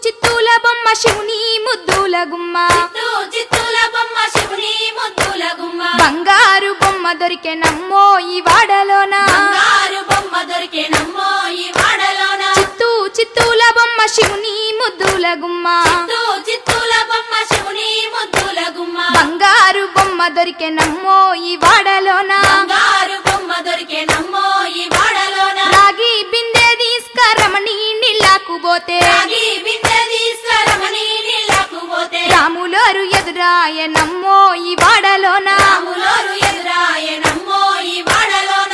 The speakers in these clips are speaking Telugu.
చిత్తూల బొమ్మ శివుని ముద్దుల గుమ్మ చిత్తూల బొమ్మ శివుని ముద్దుల గుమ్మ బంగారు బొమ్మ దొరికే నమ్మో ఈ వాడలోన బంగారు బొమ్మ దొరికే నమ్మో ఈ వాడలోన చిత్తూల బొమ్మ శివుని ముద్దుల గుమ్మ చిత్తూల బొమ్మ శివుని ముద్దుల గుమ్మ బంగారు బొమ్మ దొరికే నమ్మో ఈ వాడలోన బంగారు బొమ్మ దొరికే నమ్మో ఈ వాడలోన రాగి బిందె తీసుకరమణి నీళ్ళకు పోతే రాగి బిందె తీసుకరమణి నీళ్ళకు పోతే రాములోరు ఎదురాయ నమ్మో ఈ వాడలోన రాములోరు ఎదురాయ నమ్మో ఈ వాడలోన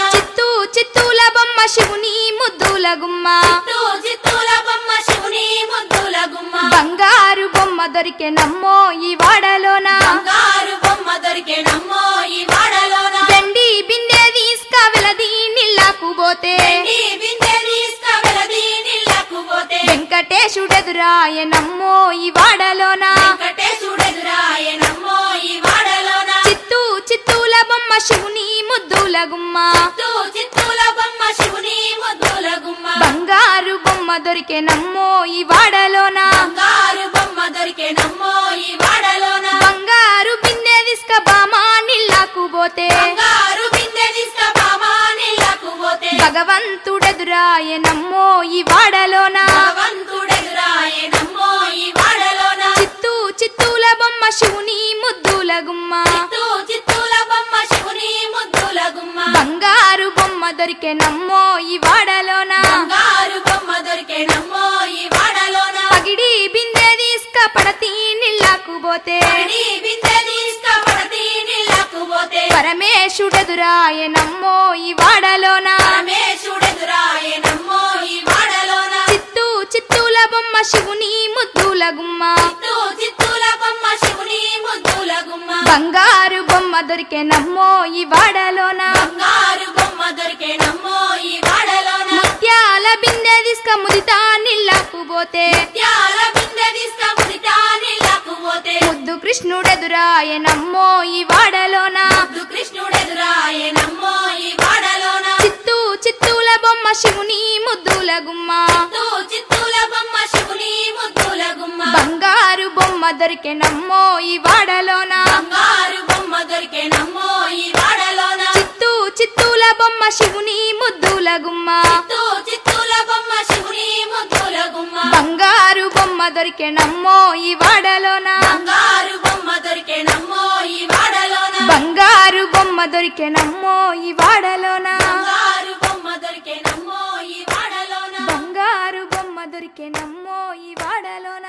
చిత్తూల బొమ్మ శివుని ముద్దుల గుమ్మ చిత్తూల బొమ్మ శివుని ముద్దుల గుమ్మ బంగారు బొమ్మ దొరికే నమ్మో ఈ వాడలోన బంగారు బొమ్మ దొరికే నమ్మో ఈ వాడలోన వెండి బిందె తీసుకవెలది నీళ్ళకు పోతే వెండి బిందె తీసుకవెలది నీళ్ళకు పోతే వెంకటేశుడెదురాయ నమ్మో ఈ వాడలోన వెంకటేశుడెదురాయ నమ్మో ఈ వాడలోన చిత్తూల బొమ్మ శివుని ముద్దుల గుమ్మ చిత్తూల బొమ్మ శివుని ముద్దుల గుమ్మ బంగారు బొమ్మ దొరికే నమ్మో ఈ వాడలోన బంగారు బొమ్మ దొరికే నమ్మో ఈ వాడలోన బంగారు బిందె తీసుక బామా నీళ్ళకు పోతే బంగారు బిందె తీసుక బామా నీళ్ళకు పోతే భగవంతుడెదురాయ నమ్మో ఈ వాడలోన భగవంతుడెదురాయ నమ్మో ఈ వాడలోన చిత్తూల బొమ్మ శివుని ముద్దుల గుమ్మ చిత్తూల బొమ్మ శివుని ముద్దుల గుమ్మ బంగారు బొమ్మ దొరికే నమ్మో ఈ వాడలోన బంగారు బొమ్మ దొరికే నమ్మో ఈ వాడలోన పగిడి బిందె తీసుక పడతి నీళ్ళకు పోతే పగిడి బిందె తీసుక పడతి నీళ్ళకు పోతే పరమేశుడెదురాయ నమ్మో ఈ వాడలోన పరమేశుడెదురాయ నమ్మో ఈ వాడలోన చిత్తూల బొమ్మ శివుని ముద్దుల గుమ్మ చిత్తూల బొమ్మ శివుని ముద్దుల గుమ్మ బంగారు బొమ్మ దొరికే నమ్మో ఈ వాడలోన బంగారు బొమ్మ దొరికే నమ్మో ఈ వాడలోన ముత్యాల బిందె తీసుక ముదితా నీళ్ళకు పోతే ముత్యాల బిందె తీసుక ముదితా నీళ్ళకు పోతే ముద్దు కృష్ణుడెదురాయ నమ్మో ఈ వాడలోన ముద్దు కృష్ణుడెదురాయ నమ్మో ఈ వాడలోన చిత్తూల బొమ్మ శివుని ముద్దుల గుమ్మ చిత్తూల బొమ్మ శివుని ముద్దుల గుమ్మ బంగారు బొమ్మ దొరికే నమ్మో ఈ వాడలోన బంగారు బొమ్మ దొరికే నమ్మో ఈ వాడలోన చిత్తూల బొమ్మ శివుని ముద్దుల గుమ్మ చిత్తూల బొమ్మ శివుని ముద్దుల గుమ్మ బంగారు బొమ్మ దొరికే నమ్మో ఈ వాడలోన బంగారు బొమ్మ దొరికే నమ్మో ఈ వాడలోన బంగారు బొమ్మ దొరికే నమ్మో ఈ వాడలోన బంగారు బొమ్మ దొరికే నమ్మో ఈ వాడలోన బంగారు బొమ్మ దొరికే నమ్మో ఈ వాడలోన